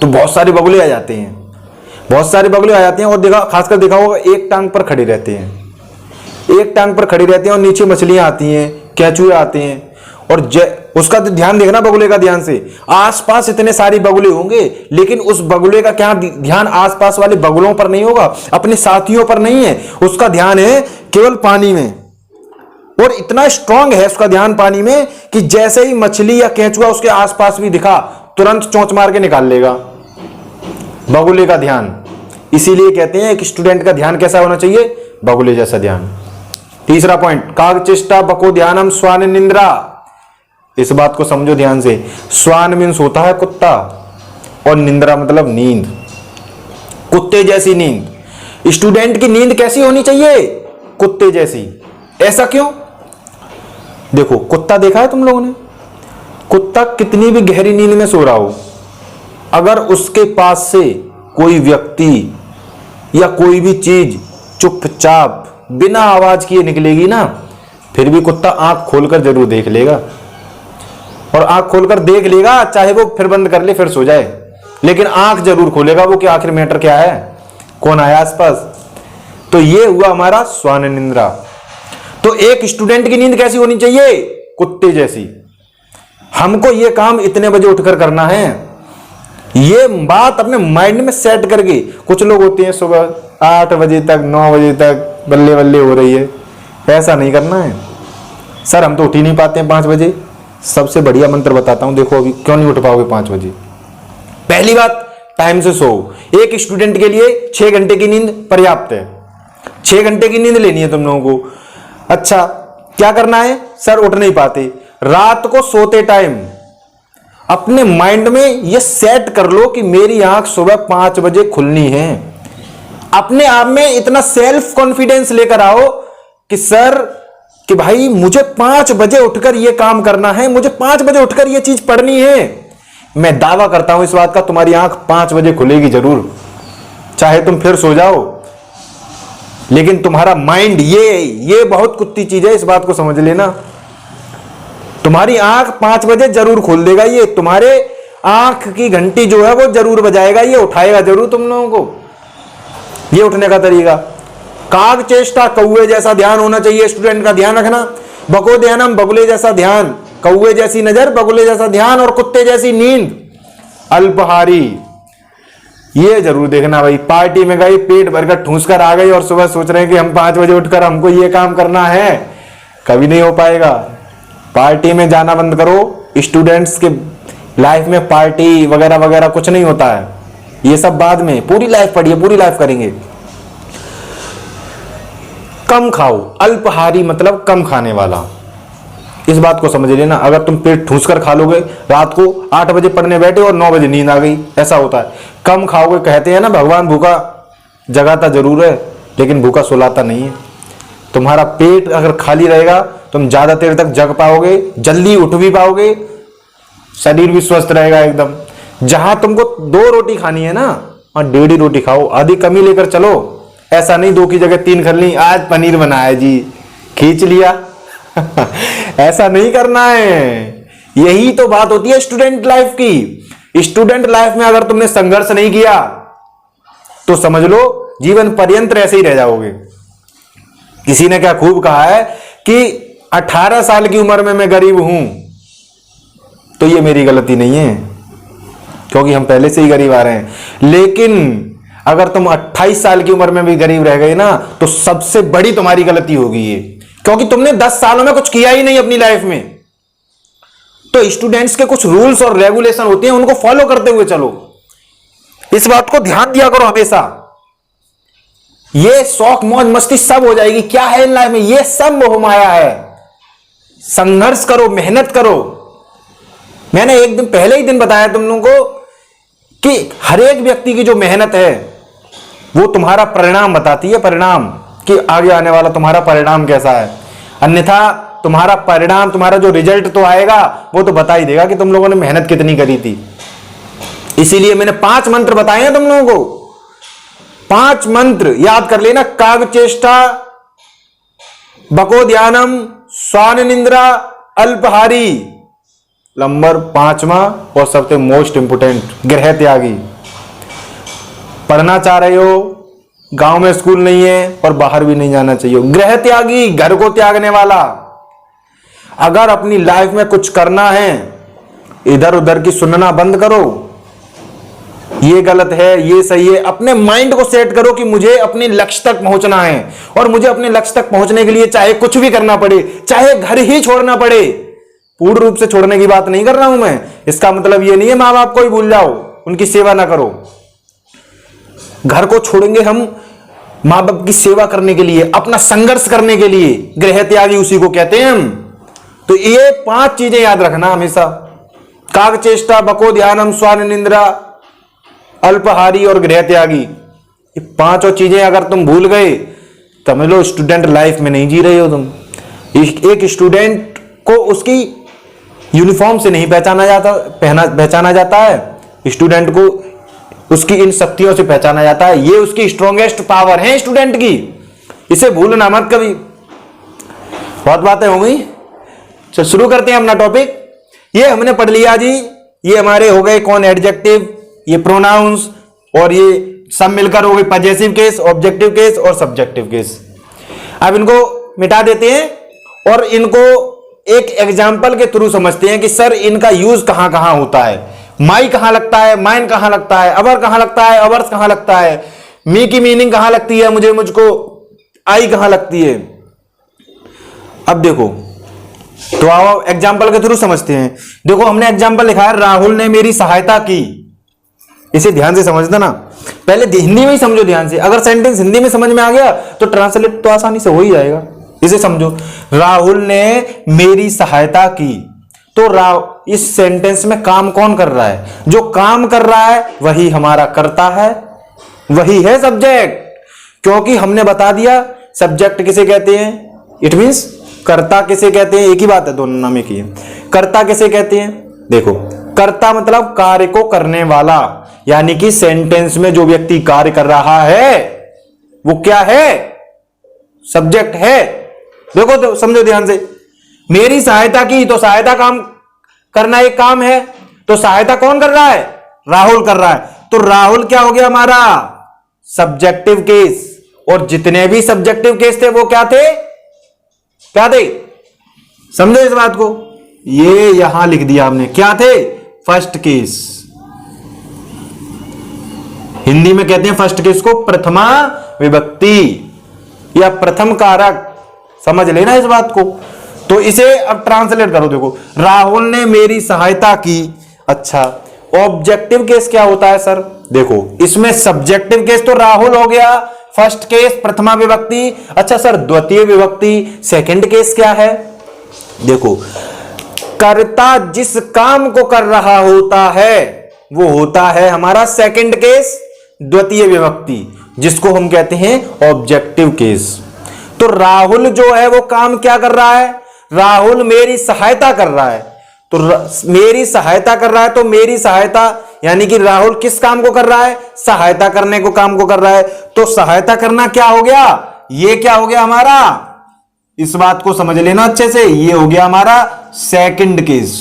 तो बहुत सारे बगुले आ जाते हैं, बहुत सारे बगुले आ जाते हैं। और देखा, खासकर देखा होगा एक टांग पर खड़े रहते हैं, एक टांग पर खड़े रहते हैं और नीचे मछलियां आती हैं, केंचुए आते हैं। और उसका तो ध्यान देखना बगुले का ध्यान से। आसपास इतने सारे बगुले होंगे, लेकिन उस बगुले का क्या ध्यान आसपास वाले बगुलों पर नहीं होगा, अपने साथियों पर नहीं है। उसका ध्यान है केवल पानी में। और इतना स्ट्रांग है उसका ध्यान पानी में कि जैसे ही मछली या केंचुआ उसके आसपास भी दिखा, तुरंत चोंच मार के निकाल लेगा। बगुले का ध्यान। इसीलिए कहते हैं एक स्टूडेंट का ध्यान कैसा होना चाहिए? बगुले जैसा ध्यान। तीसरा पॉइंट, कागचेष्टा बको ध्यानम स्वान निंद्रा। इस बात को समझो ध्यान से। स्वान मीन्स होता है कुत्ता, और निंद्रा मतलब नींद, कुत्ते जैसी नींद। स्टूडेंट की नींद कैसी होनी चाहिए? कुत्ते जैसी। ऐसा क्यों? देखो, कुत्ता देखा है तुम लोगों ने? कुत्ता कितनी भी गहरी नींद में सो रहा हो, अगर उसके पास से कोई व्यक्ति या कोई भी चीज चुपचाप बिना आवाज किए निकलेगी ना, फिर भी कुत्ता आंख खोलकर जरूर देख लेगा। और आंख खोलकर देख लेगा, चाहे वो फिर बंद कर ले फिर सो जाए, लेकिन आंख जरूर खोलेगा वो कि आखिर मैटर क्या है, कौन आया आसपास। तो ये हुआ हमारा स्वान निंद्रा। तो एक स्टूडेंट की नींद कैसी होनी चाहिए? कुत्ते जैसी। हमको ये काम इतने बजे उठकर करना है, ये बात अपने माइंड में सेट करके। कुछ लोग होते हैं सुबह 8 बजे तक 9 बजे तक बल्ले बल्ले हो रही है, ऐसा नहीं करना है। सर हम तो उठ ही नहीं पाते हैं 5 बजे। सबसे बढ़िया मंत्र बताता हूं, देखो अभी क्यों नहीं उठ पाओगे 5 बजे। पहली बात, टाइम से सो। एक स्टूडेंट के लिए 6 घंटे की नींद पर्याप्त है। 6 घंटे की नींद लेनी है तुम लोगों को। अच्छा, क्या करना है? सर उठ नहीं पाते, रात को सोते टाइम अपने माइंड में ये सेट कर लो कि मेरी आंख सुबह 5 बजे खुलनी है। अपने आप में इतना सेल्फ कॉन्फिडेंस लेकर आओ कि सर, कि भाई मुझे 5 बजे उठकर ये काम करना है, मुझे 5 बजे उठकर ये चीज पढ़नी है। मैं दावा करता हूं इस बात का, तुम्हारी आंख 5 बजे खुलेगी जरूर, चाहे तुम फिर सो जाओ। लेकिन तुम्हारा माइंड ये बहुत कुत्ती चीज है, इस बात को समझ लेना। तुम्हारी आंख 5 बजे जरूर खोल देगा, ये तुम्हारे आंख की घंटी जो है वो जरूर बजाएगा, ये उठाएगा जरूर तुम लोगों को। ये उठने का तरीका। कागचेष्टा, कौवे जैसा ध्यान होना चाहिए स्टूडेंट का, ध्यान रखना। बको ध्यानम, बगुले जैसा ध्यान, कौवे जैसी नजर, बगुले जैसा ध्यान, और कुत्ते जैसी नींद। अल्पहारी, ये जरूर देखना भाई। पार्टी में गई, पेट भरकर ठूस कर आ गई और सुबह सोच रहे हैं कि हम 5 बजे उठकर हमको ये काम करना है, कभी नहीं हो पाएगा। पार्टी में जाना बंद करो। स्टूडेंट्स के लाइफ में पार्टी वगैरह वगैरह कुछ नहीं होता है, ये सब बाद में। पूरी लाइफ पढ़िए, पूरी लाइफ करेंगे। कम खाओ, अल्पहारी मतलब कम खाने वाला। इस बात को समझ लेना। अगर तुम पेट ठूस कर खा लोगे, रात को 8 बजे पढ़ने बैठे और 9 बजे नींद आ गई, ऐसा होता है। कम खाओगे, कहते हैं ना भगवान भूखा जगाता जरूर है लेकिन भूखा सुलाता नहीं है। तुम्हारा पेट अगर खाली रहेगा, तुम ज्यादा देर तक जग पाओगे, जल्दी उठ भी पाओगे, शरीर भी स्वस्थ रहेगा एकदम। जहां तुमको 2 रोटी खानी है ना, और 1.5 रोटी खाओ, आधी कमी लेकर चलो। ऐसा नहीं 2 की जगह 3 कर ली, आज पनीर बनाया जी, खींच लिया ऐसा नहीं करना है। यही तो बात होती है स्टूडेंट लाइफ की। स्टूडेंट लाइफ में अगर तुमने संघर्ष नहीं किया तो समझ लो जीवन पर्यंत ऐसे ही रह जाओगे। किसी ने क्या खूब कहा है कि 18 साल की उम्र में मैं गरीब हूं, तो ये मेरी गलती नहीं है, क्योंकि हम पहले से ही गरीब आ रहे हैं। लेकिन अगर तुम 28 साल की उम्र में भी गरीब रह गए ना, तो सबसे बड़ी तुम्हारी गलती होगी ये, क्योंकि तुमने 10 सालों में कुछ किया ही नहीं अपनी लाइफ में। तो स्टूडेंट्स के कुछ रूल्स और रेगुलेशन होते हैं, उनको फॉलो करते हुए चलो। इस बात को ध्यान दिया करो हमेशा। ये शौक मौज मस्ती सब हो जाएगी। क्या है इन लाइफ में? ये सब मोह माया है। संघर्ष करो, मेहनत करो। मैंने एक दिन पहले ही दिन बताया तुम लोगों को कि हर एक व्यक्ति की जो मेहनत है वो तुम्हारा परिणाम बताती है, परिणाम कि आगे आने वाला तुम्हारा परिणाम कैसा है। अन्यथा तुम्हारा परिणाम, तुम्हारा जो रिजल्ट तो आएगा वो तो बता ही देगा कि तुम लोगों ने मेहनत कितनी करी थी। इसीलिए मैंने 5 मंत्र बताए हैं तुम लोगों को। 5 मंत्र याद कर लेना। कागचेष्टा, बको ध्यानम, स्वान निंद्रा, अल्पहारी। नंबर 5वां और सबसे मोस्ट इंपोर्टेंट, गृह त्यागी। पढ़ना चाह रहे हो, गांव में स्कूल नहीं है और बाहर भी नहीं जाना चाहिए, गृह त्यागी, घर को त्यागने वाला। अगर अपनी लाइफ में कुछ करना है, इधर उधर की सुनना बंद करो। ये गलत है, ये सही है। अपने माइंड को सेट करो कि मुझे अपने लक्ष्य तक पहुंचना है, और मुझे अपने लक्ष्य तक पहुंचने के लिए चाहे कुछ भी करना पड़े, चाहे घर ही छोड़ना पड़े। पूर्ण रूप से छोड़ने की बात नहीं कर रहा हूं मैं। इसका मतलब ये नहीं है मां बाप को ही भूल जाओ, उनकी सेवा ना करो। घर को छोड़ेंगे हम मां बाप की सेवा करने के लिए, अपना संघर्ष करने के लिए। गृह त्यागी उसी को कहते हैं हम। तो ये 5 चीजें याद रखना हमेशा। कागचेष्टा, बको ध्यानम, स्वान निंद्रा, अल्पहारी और गृह त्यागी। ये 5 चीजें अगर तुम भूल गए, समझ लो स्टूडेंट लाइफ में नहीं जी रहे हो तुम। एक स्टूडेंट को उसकी यूनिफॉर्म से नहीं पहचाना जाता है। स्टूडेंट को उसकी इन शक्तियों से पहचाना जाता है। ये उसकी स्ट्रॉन्गेस्ट पावर है स्टूडेंट की। इसे भूलना मत कभी। बहुत बातें हो गई, चल शुरू करते हैं अपना टॉपिक। ये हमने पढ़ लिया जी, ये हमारे हो गए कौन? एडजेक्टिव, ये प्रोनाउंस, और ये सब मिलकर हो गए पजेसिव केस, ऑब्जेक्टिव केस और सब्जेक्टिव केस। अब इनको मिटा देते हैं और इनको एक एग्जाम्पल के थ्रू समझते हैं कि सर इनका यूज कहां कहां होता है। माई कहां लगता है, माइन कहां लगता है, अवर कहां लगता है, अवर्स कहां लगता है, मी की मीनिंग कहां लगती है, मुझे, मुझको, आई कहां लगती है। अब देखो, तो आओ एग्जाम्पल के थ्रू समझते हैं। देखो हमने एग्जाम्पल लिखा है, राहुल ने मेरी सहायता की। इसे ध्यान से समझ देना। पहले हिंदी में ही समझो ध्यान से। अगर सेंटेंस हिंदी में समझ में आ गया तो ट्रांसलेट तो आसानी से हो ही जाएगा। इसे समझो, राहुल ने मेरी सहायता की। तो इस सेंटेंस में काम कौन कर रहा है? जो काम कर रहा है वही हमारा कर्ता है, वही है सब्जेक्ट। क्योंकि हमने बता दिया सब्जेक्ट किसे कहते हैं। इट मींस कर्ता किसे कहते हैं। एक ही बात है, दोनों नाम एक ही है। कर्ता किसे कहते हैं? देखो, कर्ता मतलब कार्य को करने वाला, यानी कि सेंटेंस में जो व्यक्ति कार्य कर रहा है वो क्या है? सब्जेक्ट है। देखो तो समझो ध्यान से, मेरी सहायता की, तो सहायता काम करना एक काम है। तो सहायता कौन कर रहा है? राहुल कर रहा है। तो राहुल क्या हो गया हमारा? Subjective case. और जितने भी सब्जेक्टिव केस थे वो क्या थे? क्या थे? समझो इस बात को। ये यहां लिख दिया हमने, क्या थे? First case. हिंदी में कहते हैं फर्स्ट केस को प्रथमा विभक्ति या प्रथम कारक। समझ लेना इस बात को। तो इसे अब ट्रांसलेट करो। देखो, राहुल ने मेरी सहायता की। अच्छा, ऑब्जेक्टिव केस क्या होता है सर? देखो, इसमें सब्जेक्टिव केस तो राहुल हो गया, फर्स्ट केस प्रथमा विभक्ति। अच्छा सर, द्वितीय विभक्ति सेकंड केस क्या है? देखो, कर्ता जिस काम को कर रहा होता है वो होता है हमारा सेकंड केस, द्वितीय विभक्ति, जिसको हम कहते हैं ऑब्जेक्टिव केस। तो राहुल जो है वो काम क्या कर रहा है? राहुल मेरी सहायता कर रहा है। तो मेरी सहायता कर रहा है, तो मेरी सहायता यानी कि राहुल किस काम को कर रहा है? सहायता करने को काम को कर रहा है। तो सहायता करना क्या हो गया? ये क्या हो गया हमारा? इस बात को समझ लेना अच्छे से। ये हो गया हमारा सेकंड केस।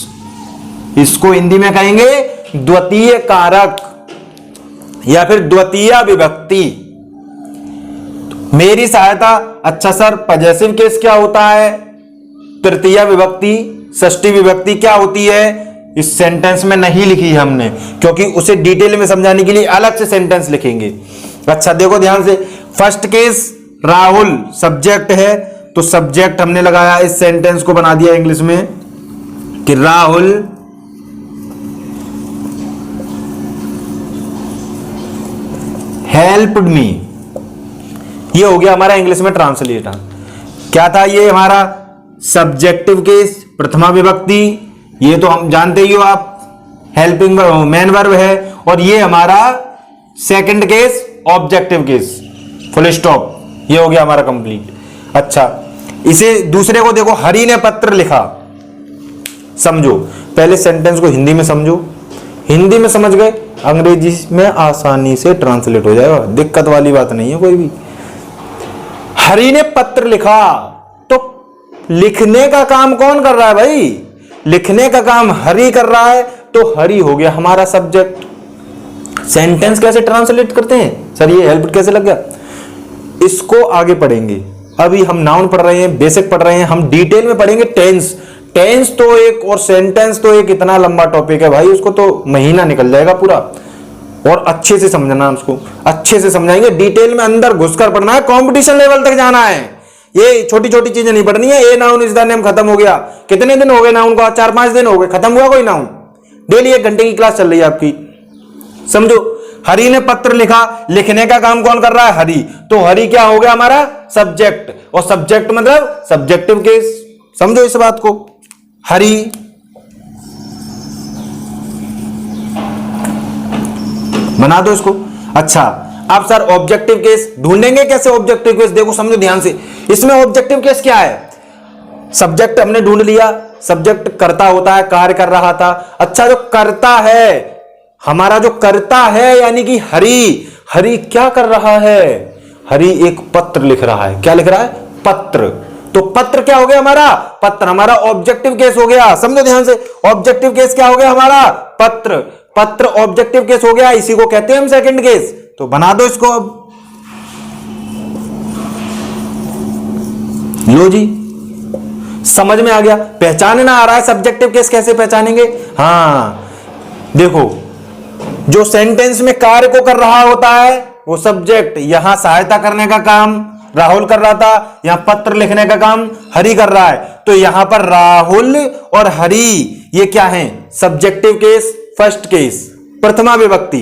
इसको हिंदी में कहेंगे द्वितीय कारक या फिर द्वितीय विभक्ति। मेरी सहायता, अच्छा सर पॉजेसिव केस क्या होता है, तृतीय विभक्ति, षष्ठी विभक्ति क्या होती है, इस सेंटेंस में नहीं लिखी है हमने, क्योंकि उसे डिटेल में समझाने के लिए अलग से सेंटेंस लिखेंगे। अच्छा देखो ध्यान से, फर्स्ट केस राहुल सब्जेक्ट है, तो सब्जेक्ट हमने लगाया, इस सेंटेंस को बना दिया इंग्लिश में कि राहुल हेल्प्ड मी। ये हो गया हमारा इंग्लिश में ट्रांसलेट। क्या था ये हमारा सब्जेक्टिव केस, प्रथमा विभक्ति, ये तो हम जानते ही हो आप, हेल्पिंग मेन वर्ब है। और ये हमारा second case objective case, full stop, ये हो गया हमारा कंप्लीट। अच्छा इसे दूसरे को देखो, हरि ने पत्र लिखा, समझो पहले सेंटेंस को हिंदी में समझो, हिंदी में समझ गए अंग्रेजी में आसानी से ट्रांसलेट हो जाएगा, दिक्कत वाली बात नहीं है कोई भी। हरि ने पत्र लिखा, तो लिखने का काम कौन कर रहा है भाई, लिखने का काम हरि कर रहा है, तो हरि हो गया हमारा सब्जेक्ट। सेंटेंस कैसे ट्रांसलेट करते हैं सर, ये हेल्प कैसे लग गया, इसको आगे पढ़ेंगे। अभी हम नाउन पढ़ रहे हैं, बेसिक पढ़ रहे हैं, हम डिटेल में पढ़ेंगे टेंस। टेंस तो एक और सेंटेंस तो एक इतना लंबा टॉपिक है भाई, उसको तो महीना निकल जाएगा पूरा। और अच्छे से समझना, उसको अच्छे से समझाएंगे, डिटेल में अंदर घुसकर पढ़ना है, कंपटीशन लेवल तक जाना है। ये छोटी छोटी चीजें नहीं पढ़नी है। A noun is the name खत्म हो गया, कितने दिन हो गए नाउन को, 4-5 दिन हो गए, खत्म हुआ कोई नाउन। डेली 1 घंटे की क्लास चल रही है आपकी, समझो। हरि ने पत्र लिखा, लिखने का काम कौन कर रहा है, हरि, तो हरि क्या हो गया हमारा सब्जेक्ट, और सब्जेक्ट मतलब सब्जेक्टिव केस, समझो इस बात को। हरि बना दो इसको। अच्छा अब सर ऑब्जेक्टिव केस ढूंढेंगे कैसे, ऑब्जेक्टिव केस देखो समझो ध्यान से, इसमें ऑब्जेक्टिव केस क्या है, सब्जेक्ट हमने ढूंढ लिया, सब्जेक्ट कर्ता होता है, कार्य कर रहा था। अच्छा जो कर्ता है, हमारा जो कर्ता है यानी कि हरि, हरि क्या कर रहा है, हरि एक पत्र लिख रहा है। क्या लिख रहा है, पत्र, तो पत्र क्या हो गया हमारा, पत्र हमारा ऑब्जेक्टिव केस हो गया, समझो ध्यान से। ऑब्जेक्टिव केस क्या हो गया हमारा, पत्र, पत्र ऑब्जेक्टिव केस हो गया, इसी को कहते हैं हम सेकंड केस। तो बना दो इसको अब, लो जी समझ में आ गया, पहचानना आ रहा है सब्जेक्टिव केस कैसे पहचानेंगे। हाँ देखो, जो सेंटेंस में कार्य को कर रहा होता है वो सब्जेक्ट, यहां सहायता करने का काम राहुल कर रहा था, यहां पत्र लिखने का काम हरि कर रहा है, तो यहां पर राहुल और हरि ये क्या है, सब्जेक्टिव केस, फर्स्ट केस, प्रथमा विभक्ति।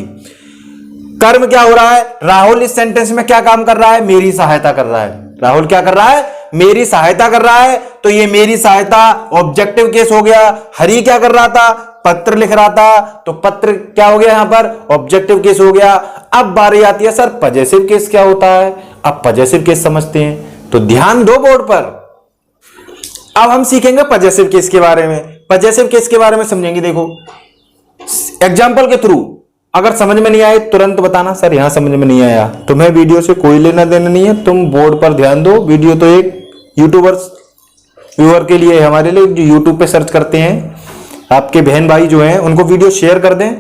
कर्म क्या हो रहा है, राहुल इस सेंटेंस में क्या काम कर रहा है, मेरी सहायता कर रहा है। राहुल क्या कर रहा है, मेरी सहायता कर रहा है, तो ये मेरी सहायता ऑब्जेक्टिव केस हो गया। हरि क्या कर रहा था, पत्र लिख रहा था, तो पत्र क्या हो गया यहां पर, ऑब्जेक्टिव केस हो गया। अब बारी आती है सर पॉजेसिव केस क्या होता है। अब पॉजेसिव केस समझते हैं, तो ध्यान दो बोर्ड पर। अब हम सीखेंगे पॉजेसिव केस के बारे में, पॉजेसिव केस के बारे में समझेंगे। देखो एग्जाम्पल के थ्रू, अगर समझ में नहीं आए तुरंत बताना, सर यहां समझ में नहीं आया, तुम्हें वीडियो से कोई लेना देना नहीं है, तुम बोर्ड पर ध्यान दो। वीडियो तो एक यूट्यूबर्स व्यूअर के लिए, हमारे लिए जो यूट्यूब पे सर्च करते हैं, आपके बहन भाई जो हैं उनको वीडियो शेयर कर दें,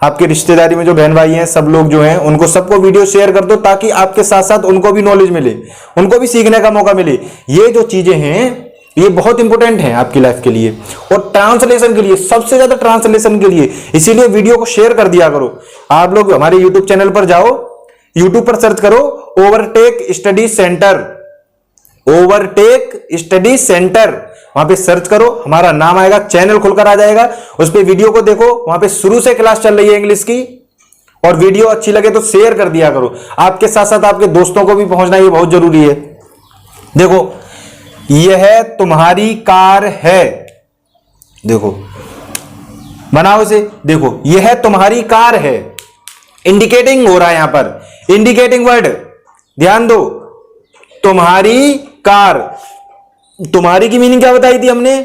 आपके रिश्तेदारी में जो बहन भाई हैं सब लोग जो हैं उनको सबको वीडियो शेयर कर दो, ताकि आपके साथ साथ उनको भी नॉलेज मिले, उनको भी सीखने का मौका मिले। ये जो चीजें हैं ये बहुत इंपॉर्टेंट हैं आपकी लाइफ के लिए और ट्रांसलेशन के लिए, सबसे ज्यादा ट्रांसलेशन के लिए, इसीलिए वीडियो को शेयर कर दिया करो। आप लोग हमारे यूट्यूब चैनल पर जाओ, यूट्यूब पर सर्च करो overtake study centre, overtake study centre, वहां पे सर्च करो, हमारा नाम आएगा, चैनल खुलकर आ जाएगा, उस पे वीडियो को देखो, वहां पे शुरू से क्लास चल रही है इंग्लिश की। और वीडियो अच्छी लगे तो शेयर कर दिया करो, आपके साथ साथ आपके दोस्तों को भी पहुंचना ये बहुत जरूरी है। देखो यह तुम्हारी कार है, देखो बनाओ इसे, देखो यह तुम्हारी कार है, इंडिकेटिंग हो रहा है यहां पर, इंडिकेटिंग वर्ड, ध्यान दो, तुम्हारी कार। तुम्हारी की मीनिंग क्या बताई थी हमने,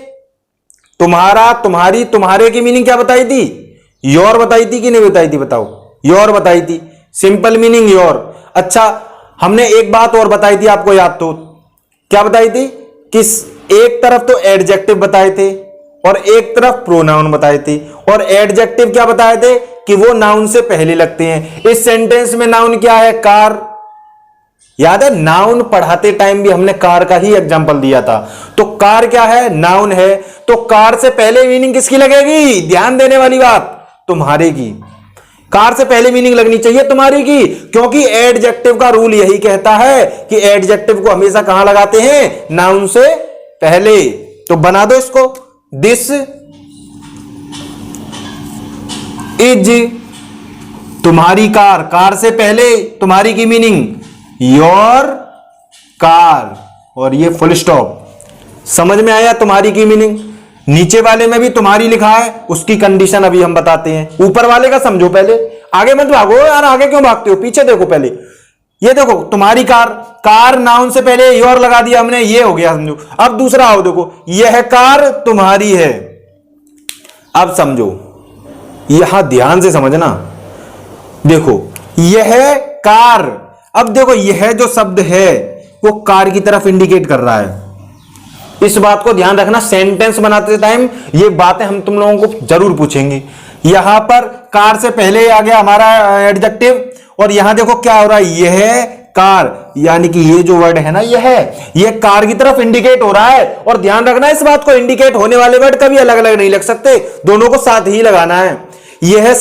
तुम्हारा, तुम्हारी, तुम्हारे की मीनिंग क्या बताई थी, योर बताई थी कि नहीं बताई थी, बताओ, योर बताई थी, सिंपल मीनिंग योर। अच्छा हमने एक बात और बताई थी, आपको याद तो, क्या बताई थी, किस एक तरफ तो एडजेक्टिव बताए थे और एक तरफ प्रोनाउन बताए थे, और एडजेक्टिव क्या बताए थे कि वो नाउन से पहले लगते हैं। इस सेंटेंस में नाउन क्या है? कार। याद है नाउन पढ़ाते टाइम भी हमने कार का ही एग्जांपल दिया था। तो कार क्या है? नाउन है। तो कार से पहले मीनिंग किसकी लगेगी? ध्यान देने वाली बात, तुम्हारे की। कार से पहले मीनिंग लगनी चाहिए तुम्हारी की, क्योंकि एडजेक्टिव का रूल यही कहता है कि एडजेक्टिव को हमेशा कहां लगाते हैं? नाउन से पहले। तो बना दो इसको, दिस इज तुम्हारी कार। कार से पहले तुम्हारी की मीनिंग योर कार, और ये फुल स्टॉप। समझ में आया तुम्हारी की मीनिंग? नीचे वाले में भी तुम्हारी लिखा है, उसकी कंडीशन अभी हम बताते हैं। ऊपर वाले का समझो पहले, आगे मत भागो यार, आगे क्यों भागते हो? पीछे देखो पहले। ये देखो तुम्हारी कार, कार नाउन से पहले योर लगा दिया हमने, ये हो गया समझो। अब दूसरा आओ, देखो यह कार तुम्हारी है। अब समझो, यहां ध्यान से समझना। देखो यह कार, अब देखो यह जो शब्द है वो कार की तरफ इंडिकेट कर रहा है। इस बात को ध्यान रखना, सेंटेंस बनाते टाइम ये बातें हम तुम लोगों को जरूर पूछेंगे। यहां पर कार से पहले आ गया हमारा एडजेक्टिव, और यहां देखो क्या हो रहा है? यह कार, यानी कि ये जो वर्ड है ना, ये कार की तरफ इंडिकेट हो रहा है। और ध्यान रखना इस बात को, इंडिकेट होने वाले वर्ड कभी अलग अलग नहीं लग सकते, दोनों को साथ ही लगाना है। यह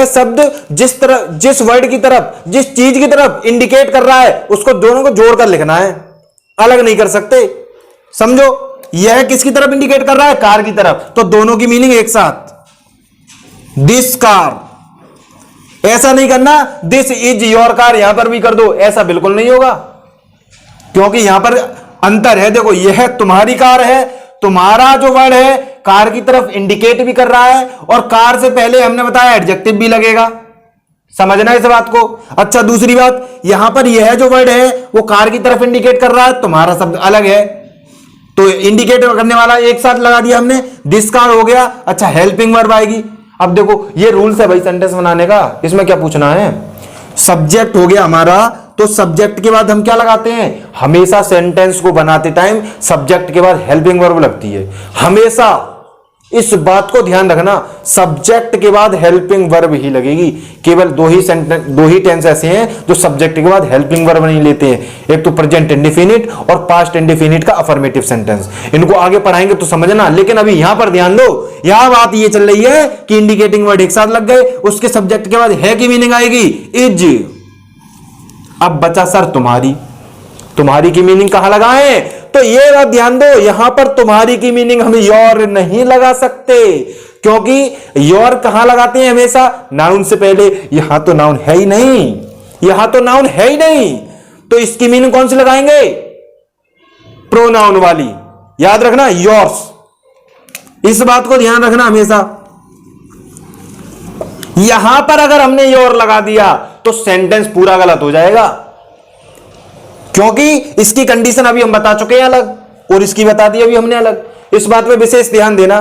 शब्द जिस तरह, जिस वर्ड की तरफ, जिस चीज की तरफ इंडिकेट कर रहा है, उसको दोनों को जोड़कर लिखना है, अलग नहीं कर सकते। समझो, यह किसकी तरफ इंडिकेट कर रहा है? कार की तरफ। तो दोनों की मीनिंग एक साथ, दिस कार। ऐसा नहीं करना दिस इज योर कार, यहां पर भी कर दो, ऐसा बिल्कुल नहीं होगा, क्योंकि यहां पर अंतर है। देखो यह तुम्हारी कार है, तुम्हारा जो वर्ड है कार की तरफ इंडिकेट भी कर रहा है, और कार से पहले हमने बताया एडजेक्टिव भी लगेगा। समझना इस बात को। अच्छा दूसरी बात, यहां पर यह जो वर्ड है वो कार की तरफ इंडिकेट कर रहा है, तुम्हारा शब्द अलग है, तो इंडिकेट करने वाला एक साथ लगा दिया हमने, दिस कार हो गया। अच्छा हेल्पिंग वर्ब आएगी। अब देखो ये रूल्स है भाई सेंटेंस बनाने का, इसमें क्या पूछना है? सब्जेक्ट हो गया हमारा, तो सब्जेक्ट के बाद हम क्या लगाते हैं? हमेशा सेंटेंस को बनाते टाइम सब्जेक्ट के बाद हेल्पिंग वर्ब लगती है, हमेशा। इस बात को ध्यान रखना, सब्जेक्ट के बाद हेल्पिंग वर्ब ही लगेगी। केवल दो ही टेंस ऐसे हैं जो सब्जेक्ट के बाद हेल्पिंग वर्ब नहीं लेते हैं, एक तो प्रेजेंट इंडेफिनिट और पास्ट इंडेफिनिट का अफर्मेटिव सेंटेंस। इनको आगे पढ़ाएंगे तो समझना, लेकिन अभी यहां पर ध्यान दो। यहां बात ये चल रही है कि इंडिकेटिंग वर्ड एक साथ लग गए, उसके सब्जेक्ट के बाद है की मीनिंग आएगी इज। अब बचा सर तुम्हारी, तुम्हारी की मीनिंग कहां लगाएं? तो ये बात ध्यान दो, यहां पर तुम्हारी की मीनिंग हम योर नहीं लगा सकते, क्योंकि योर कहां लगाते हैं? हमेशा नाउन से पहले। यहां तो नाउन है ही नहीं, यहां तो नाउन है ही नहीं, तो इसकी मीनिंग कौन सी लगाएंगे? प्रोनाउन वाली। याद रखना योर्स, इस बात को ध्यान रखना हमेशा। यहां पर अगर हमने योर लगा दिया तो सेंटेंस पूरा गलत हो जाएगा, क्योंकि इसकी कंडीशन अभी हम बता चुके हैं अलग, और इसकी बता दी अभी हमने अलग। इस बात पे विशेष ध्यान देना।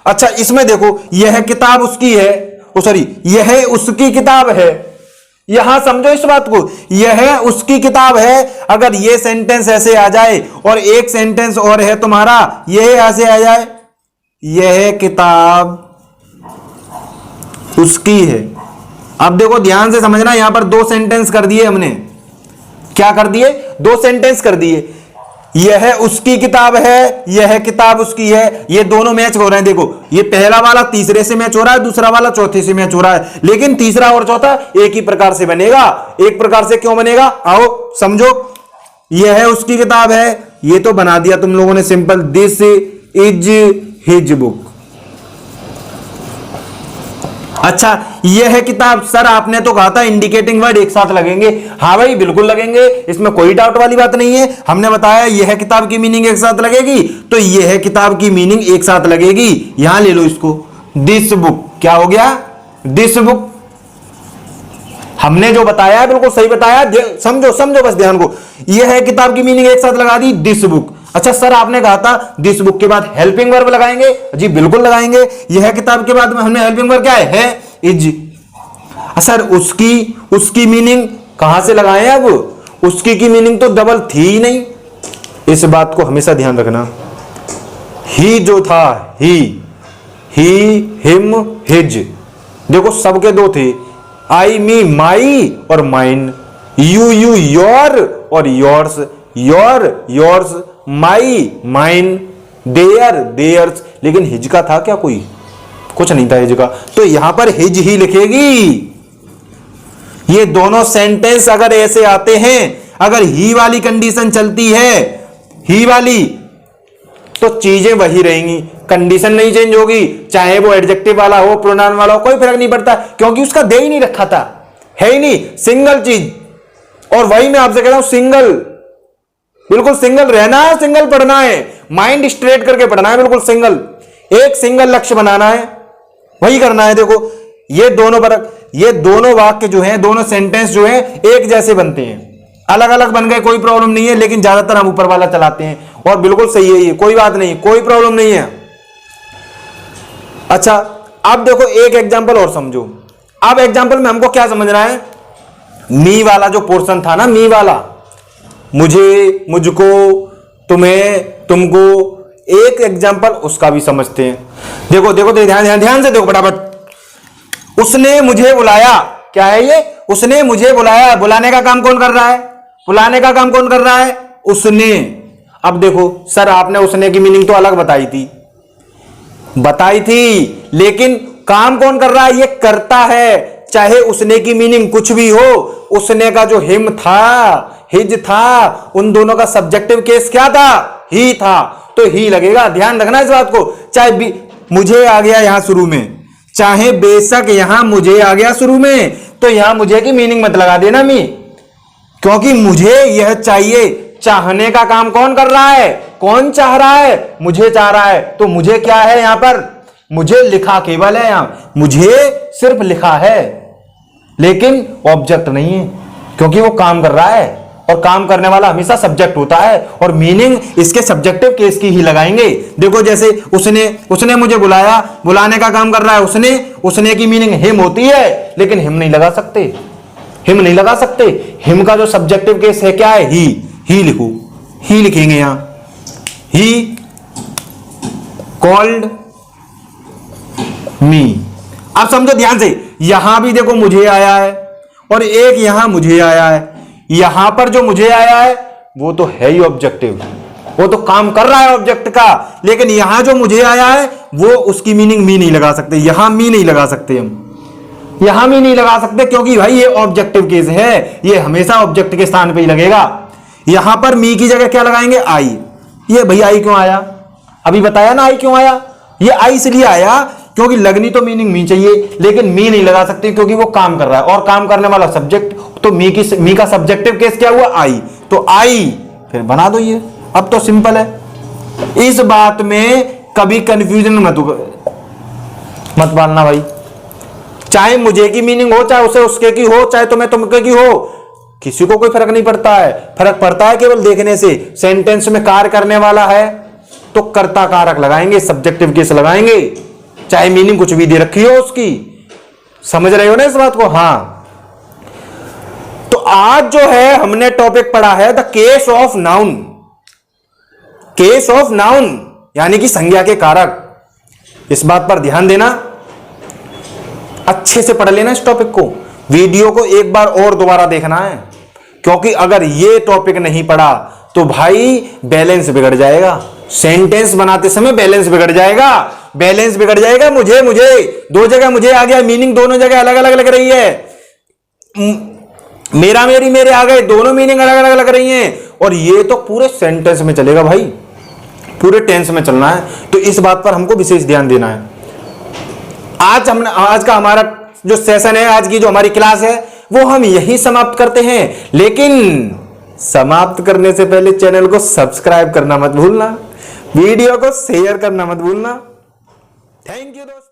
अच्छा इसमें देखो, यह किताब उसकी है, सॉरी यह उसकी किताब है। यहां समझो इस बात को, यह उसकी किताब है। अगर यह सेंटेंस ऐसे आ जाए और एक सेंटेंस और है तुम्हारा, यह ऐसे आ जाए, यह किताब उसकी है। अब देखो ध्यान से समझना, यहां पर दो सेंटेंस कर दिए हमने। क्या कर दिए? दो सेंटेंस कर दिए। यह उसकी किताब है, यह किताब उसकी है, ये दोनों मैच हो रहे हैं। देखो ये पहला वाला तीसरे से मैच हो रहा है, दूसरा वाला चौथे से मैच हो रहा है, लेकिन तीसरा और चौथा एक ही प्रकार से बनेगा। एक प्रकार से क्यों बनेगा? आओ समझो। यह उसकी किताब है, ये तो बना दिया तुम लोगों ने simple, this is his book. अच्छा यह है किताब, सर आपने तो कहा था इंडिकेटिंग वर्ड एक साथ लगेंगे। हाँ भाई बिल्कुल लगेंगे, इसमें कोई डाउट वाली बात नहीं है। हमने बताया यह किताब की मीनिंग एक साथ लगेगी, तो यह किताब की मीनिंग एक साथ लगेगी। यहां ले लो इसको, दिस बुक। क्या हो गया? This book. हमने जो बताया बिल्कुल सही बताया, समझो समझो बस ध्यान को। यह है किताब की मीनिंग एक साथ लगा दी, दिस बुक। अच्छा सर आपने कहा था दिस बुक के बाद हेल्पिंग वर्ब लगाएंगे। जी बिल्कुल लगाएंगे। यह किताब के बाद में हमने हेल्पिंग वर्ब क्या है इज। सर उसकी मीनिंग कहां से लगाए? अब उसकी की मीनिंग तो डबल थी ही नहीं। इस बात को हमेशा ध्यान रखना, ही जो था, ही हिम हिज, देखो सबके दो थे, आई मी माई और माइन, यू योर और योर्स, योर्स, माई माइन, देयर्स, लेकिन हिज का था क्या? कोई कुछ नहीं था हिज का, तो यहां पर हिज ही लिखेगी। ये दोनों सेंटेंस अगर ऐसे आते हैं, अगर ही वाली कंडीशन चलती है, ही वाली, तो चीजें वही रहेंगी, कंडीशन नहीं चेंज होगी, चाहे वो एडजेक्टिव वाला हो, प्रोनाउन वाला हो, कोई फर्क नहीं पड़ता, क्योंकि उसका दे ही नहीं रखा था, है ही नहीं, सिंगल चीज। और वही मैं आपसे कह रहा हूं, सिंगल, बिल्कुल सिंगल रहना है, सिंगल पढ़ना है, माइंड स्ट्रेट करके पढ़ना है, बिल्कुल सिंगल, एक सिंगल लक्ष्य बनाना है, वही करना है। देखो ये दोनों फर्क, ये दोनों वाक्य जो हैं, दोनों सेंटेंस जो हैं, एक जैसे बनते हैं, अलग अलग बन गए कोई प्रॉब्लम नहीं है, लेकिन ज्यादातर हम ऊपर वाला चलाते हैं, और बिल्कुल सही है ये, कोई बात नहीं, कोई प्रॉब्लम नहीं है। अच्छा, अब देखो एक एग्जांपल और समझो। अब एग्जांपल में हमको क्या समझना है, मी वाला जो पोर्शन था ना, मी वाला, मुझे, मुझको, तुम्हें, तुमको, एक एग्जांपल उसका भी समझते हैं। देखो देखो ध्यान से देखो फटाफट। उसने मुझे बुलाया, क्या है ये? उसने मुझे बुलाया, बुलाने का काम कौन कर रहा है? बुलाने का काम कौन कर रहा है? उसने। अब देखो सर, आपने उसने की मीनिंग तो अलग बताई थी, लेकिन काम कौन कर रहा है? ये करता है, चाहे उसने की मीनिंग कुछ भी हो। उसने का जो हिम था, हिज था, उन दोनों का सब्जेक्टिव केस क्या था? ही था, तो ही लगेगा। ध्यान रखना इस बात को। चाहे मुझे आ गया यहां शुरू में, चाहे बेशक यहां मुझे आ गया शुरू में, तो यहां मुझे की मीनिंग मत लगा देना मी, क्योंकि मुझे यह चाहिए। चाहने का काम कौन कर रहा है? कौन चाह रहा है? मुझे चाह रहा है, तो मुझे क्या है यहां पर? मुझे लिखा केवल है, यहां मुझे सिर्फ लिखा है, लेकिन ऑब्जेक्ट नहीं है, क्योंकि वो काम कर रहा है, और काम करने वाला हमेशा सब्जेक्ट होता है, और मीनिंग इसके सब्जेक्टिव केस की ही लगाएंगे। देखो जैसे उसने मुझे बुलाया, बुलाने का काम कर रहा है उसने की मीनिंग हिम होती है, लेकिन हिम नहीं लगा सकते, हिम का जो सब्जेक्टिव केस है क्या है? ही लिखो, ही लिखेंगे यहां, ही कॉल्ड मी। अब समझो ध्यान से, यहां भी देखो मुझे आया है, और एक यहां मुझे आया है। यहां पर जो मुझे आया है वो तो है ही ऑब्जेक्टिव, वो तो काम कर रहा है ऑब्जेक्ट का, लेकिन यहां जो मुझे आया है वो उसकी मीनिंग मी नहीं लगा सकते, यहां मी नहीं लगा सकते, हम यहां मी नहीं लगा सकते, क्योंकि भाई ये ऑब्जेक्टिव केस है, ये हमेशा ऑब्जेक्ट के स्थान पे ही लगेगा। यहां पर मी की जगह क्या लगाएंगे? आई। ये भैया आई क्यों आया? अभी बताया ना आई क्यों आया। ये आई इसलिए आया क्योंकि लगनी तो मीनिंग मी चाहिए, लेकिन मी नहीं लगा सकते क्योंकि वो काम कर रहा है, और काम करने वाला सब्जेक्ट, तो मी का सब्जेक्टिव केस क्या हुआ? आई। तो आई फिर बना दो ये। अब तो सिंपल है, इस बात में कभी कंफ्यूजन मत पालना भाई। चाहे मुझे की मीनिंग हो, चाहे उसे उसके की हो, चाहे तुम्हें तुमके की हो, किसी को कोई फर्क नहीं पड़ता है। फर्क पड़ता है केवल देखने से। सेंटेंस में कार्य करने वाला है तो कर्ता कारक लगाएंगे, सब्जेक्टिव केस लगाएंगे, चाहे मीनिंग कुछ भी दे रखी हो उसकी। समझ रहे हो ना इस बात को? हां। तो आज जो है हमने टॉपिक पढ़ा है the case of noun. Case of noun यानी कि संज्ञा के कारक। इस बात पर ध्यान देना, अच्छे से पढ़ लेना इस टॉपिक को। वीडियो को एक बार और दोबारा देखना है, क्योंकि अगर ये टॉपिक नहीं पढ़ा तो भाई बैलेंस बिगड़ जाएगा। सेंटेंस बनाते समय बैलेंस बिगड़ जाएगा, बैलेंस बिगड़ जाएगा। मुझे दो जगह मुझे आ गया, मीनिंग दोनों जगह अलग अलग लग रही है। मेरा मेरी मेरे आ गए, दोनों मीनिंग अलग अलग लग रही हैं, और ये तो पूरे सेंटेंस में चलेगा भाई, पूरे टेंस में चलना है। तो इस बात पर हमको विशेष ध्यान देना है। आज का हमारा जो सेशन है, आज की जो हमारी क्लास है, वो हम यही समाप्त करते हैं। लेकिन समाप्त करने से पहले चैनल को सब्सक्राइब करना मत भूलना, वीडियो को शेयर करना मत भूलना। थैंक यू दोस्तों।